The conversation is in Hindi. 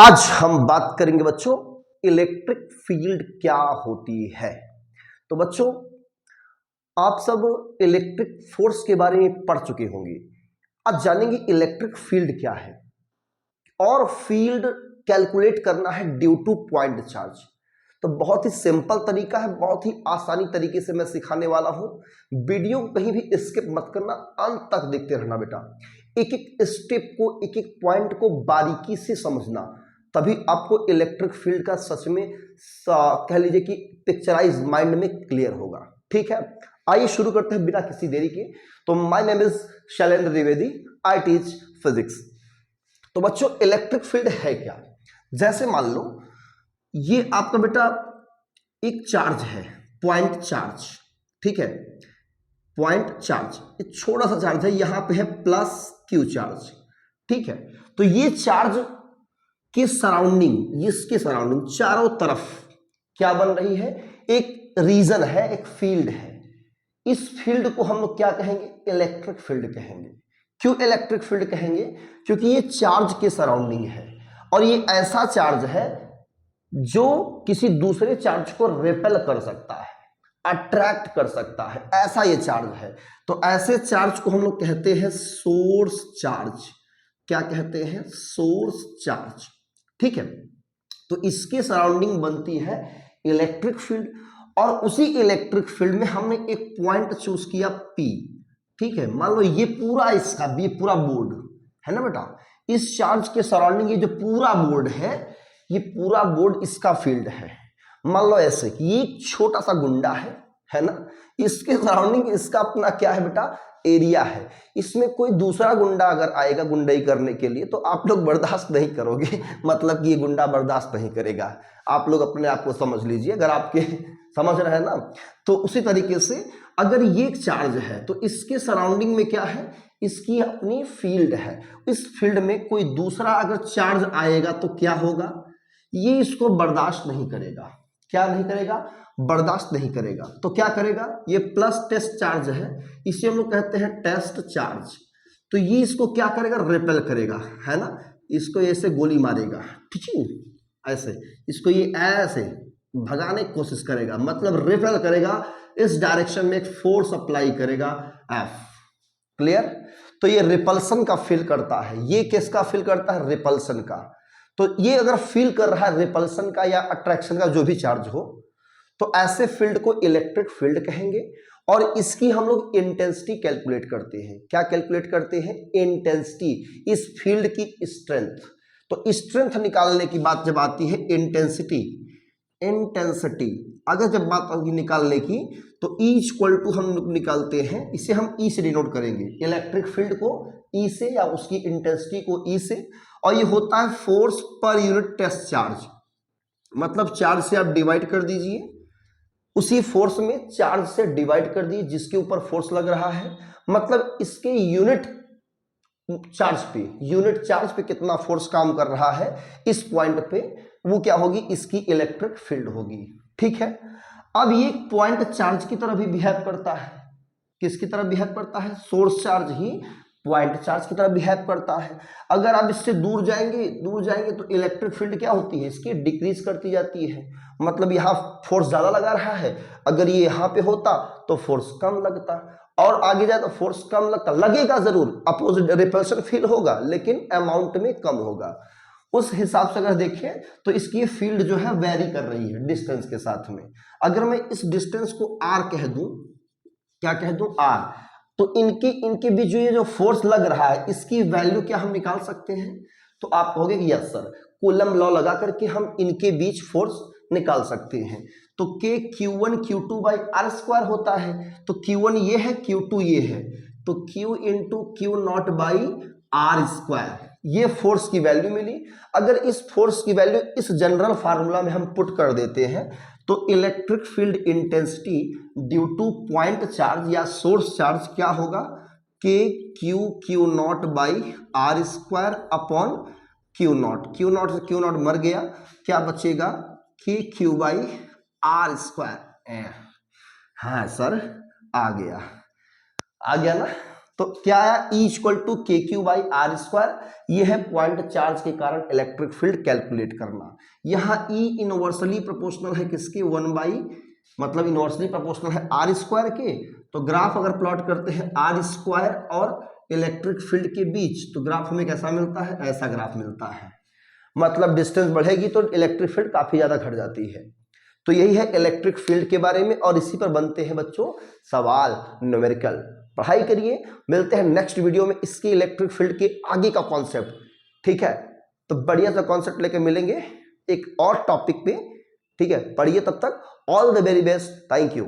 आज हम बात करेंगे बच्चों इलेक्ट्रिक फील्ड क्या होती है। तो बच्चों आप सब इलेक्ट्रिक फोर्स के बारे में पढ़ चुके होंगे। आज जानेंगे इलेक्ट्रिक फील्ड क्या है और फील्ड कैलकुलेट करना है ड्यू टू पॉइंट चार्ज। तो बहुत ही सिंपल तरीका है, बहुत ही आसानी तरीके से मैं सिखाने वाला हूं। वीडियो को कहीं भी स्किप मत करना, अंत तक देखते रहना बेटा। एक एक स्टेप को, एक एक पॉइंट को बारीकी से समझना, तभी आपको इलेक्ट्रिक फील्ड का सच में कह लीजिए कि पिक्चराइज माइंड में क्लियर होगा। ठीक है, आइए शुरू करते हैं बिना किसी देरी के। तो my name is Shailendra Dwivedi, I teach physics. तो बच्चों इलेक्ट्रिक फील्ड है क्या? जैसे मान लो ये आपका बेटा एक चार्ज है, पॉइंट चार्ज। ठीक है, पॉइंट चार्ज एक छोटा सा चार्ज है, यहां पे है प्लस क्यू चार्ज। ठीक है, तो ये चार्ज की सराउंडिंग, इसके सराउंडिंग चारों तरफ क्या बन रही है? एक रीजन है, एक फील्ड है। इस फील्ड को हम लोग क्या कहेंगे? इलेक्ट्रिक फील्ड कहेंगे। क्यों इलेक्ट्रिक फील्ड कहेंगे? क्योंकि ये चार्ज के सराउंडिंग है और ये ऐसा चार्ज है जो किसी दूसरे चार्ज को रिपेल कर सकता है, अट्रैक्ट कर सकता है, ऐसा ये चार्ज है। तो ऐसे चार्ज को हम लोग कहते हैं सोर्स चार्ज। क्या कहते हैं? Source charge. ठीक है, तो इसके सराउंडिंग बनती है इलेक्ट्रिक फील्ड और उसी इलेक्ट्रिक फील्ड में हमने एक पॉइंट चूज किया P। ठीक है, मान लो ये पूरा इसका, ये पूरा बोर्ड है ना बेटा, इस चार्ज के सराउंडिंग ये जो पूरा बोर्ड है, ये पूरा बोर्ड इसका फील्ड है। मान लो ऐसे कि ये छोटा सा गुंडा है ना, इसके सराउंडिंग इसका अपना क्या है बेटा? एरिया है। इसमें कोई दूसरा गुंडा अगर आएगा गुंडाई करने के लिए तो आप लोग बर्दाश्त नहीं करोगे, मतलब कि ये गुंडा बर्दाश्त नहीं करेगा। आप लोग अपने आप को समझ लीजिए, अगर आपके समझ रहे हैं ना। तो उसी तरीके से अगर ये एक चार्ज है तो इसके सराउंडिंग में क्या है? इसकी अपनी फील्ड है। इस फील्ड में कोई दूसरा अगर चार्ज आएगा तो क्या होगा? ये इसको बर्दाश्त नहीं करेगा। क्या नहीं करेगा? बर्दाश्त नहीं करेगा। तो क्या करेगा? ये प्लस टेस्ट चार्ज है, इसे हम लोग कहते हैं टेस्ट चार्ज। तो ये इसको क्या करेगा? रिपेल करेगा, है ना। इसको ऐसे गोली मारेगा, ठीक है, ऐसे इसको ये ऐसे भगाने की कोशिश करेगा, मतलब रिपेल करेगा, इस डायरेक्शन में एक फोर्स अप्लाई करेगा F। क्लियर? तो ये रिपल्सन का फील करता है। ये किसका फील करता है? रिपल्सन का। तो ये अगर फील कर रहा है रिपल्सन का या अट्रैक्शन का, जो भी चार्ज हो, तो ऐसे फील्ड को इलेक्ट्रिक फील्ड कहेंगे। और इसकी हम लोग इंटेंसिटी कैलकुलेट करते हैं। क्या कैलकुलेट करते हैं? इंटेंसिटी, इस फील्ड की स्ट्रेंथ। तो स्ट्रेंथ निकालने की बात जब आती है, इंटेंसिटी अगर जब बात होगी निकालने की, तो E इक्वल टू हम लोग निकालते हैं, इसे हम E से डिनोट करेंगे, इलेक्ट्रिक फील्ड को E से या उसकी इंटेंसिटी को E से। और ये होता है फोर्स पर यूनिट टेस्ट चार्ज, मतलब चार्ज से आप डिवाइड कर दीजिए, उसी फोर्स में चार्ज से डिवाइड कर दीजिए जिसके ऊपर फोर्स लग रहा है, मतलब इसके यूनिट चार्ज पे कितना फोर्स काम कर रहा है इस पॉइंट पे, वो क्या होगी? इसकी इलेक्ट्रिक फील्ड होगी। ठीक है, अब ये पॉइंट चार्ज की तरह भी बिहेव करता है। किसकी तरह बिहेव करता है? सोर्स चार्ज ही पॉइंट चार्ज की तरह बिहेव करता है। अगर आप इससे दूर जाएंगे तो इलेक्ट्रिक फील्ड क्या होती है? इसकी डिक्रीज करती जाती है, मतलब यहाँ फोर्स ज्यादा लगा रहा है, अगर ये यहाँ पे होता तो फोर्स कम लगता, और आगे जाए तो फोर्स कम लगेगा जरूर, अपोजिट रिपल्शन फील होगा, लेकिन अमाउंट में कम होगा। उस हिसाब से अगर देखें तो इसकी फील्ड जो है वेरी कर रही है डिस्टेंस के साथ में। अगर मैं इस डिस्टेंस को R कह दूं, क्या कह दूं? R, तो इनके बीच जो ये जो फोर्स लग रहा है, इसकी वैल्यू क्या हम निकाल सकते हैं? तो आप कहोगे कि यस सर, कूलम लॉ लगा करके हम इनके बीच फोर्स निकाल सकते हैं। तो K Q1 Q2 by R square होता है। तो Q1 ये है, Q2 ये है, तो Q into Q naught by R square, ये फोर्स की वैल्यू मिली। अगर इस फोर्स की वैल्यू इस जनरल फार्मूला में हम पुट कर देते हैं तो electric field intensity due to point charge या सोर्स चार्ज क्या होगा? K Q naught by R square upon Q naught से क्यू नॉट मर गया, क्या बचेगा? K Q by R square. हाँ सर, आ गया ना। तो क्या आया, E equal to K Q by R square, ये है पॉइंट चार्ज के कारण इलेक्ट्रिक फील्ड कैलकुलेट करना। यहाँ E इनवर्सली प्रोपोर्शनल है किसके, 1 बाई, मतलब इनवर्सली प्रोपोर्शनल है आर स्क्वायर के। तो ग्राफ अगर प्लॉट करते हैं आर स्क्वायर और इलेक्ट्रिक फील्ड के बीच, तो ग्राफ हमें कैसा मिलता है, ऐसा ग्राफ मिलता है। मतलब डिस्टेंस बढ़ेगी तो इलेक्ट्रिक फील्ड काफी ज्यादा घट जाती है। तो यही है इलेक्ट्रिक फील्ड के बारे में, और इसी पर बनते हैं बच्चों सवाल, न्यूमेरिकल। पढ़ाई करिए, मिलते हैं नेक्स्ट वीडियो में इसके इलेक्ट्रिक फील्ड के आगे का कॉन्सेप्ट। ठीक है, तो बढ़िया सा कॉन्सेप्ट लेके मिलेंगे एक और टॉपिक पे। ठीक है, पढ़िए तब तक, all the very best, thank you.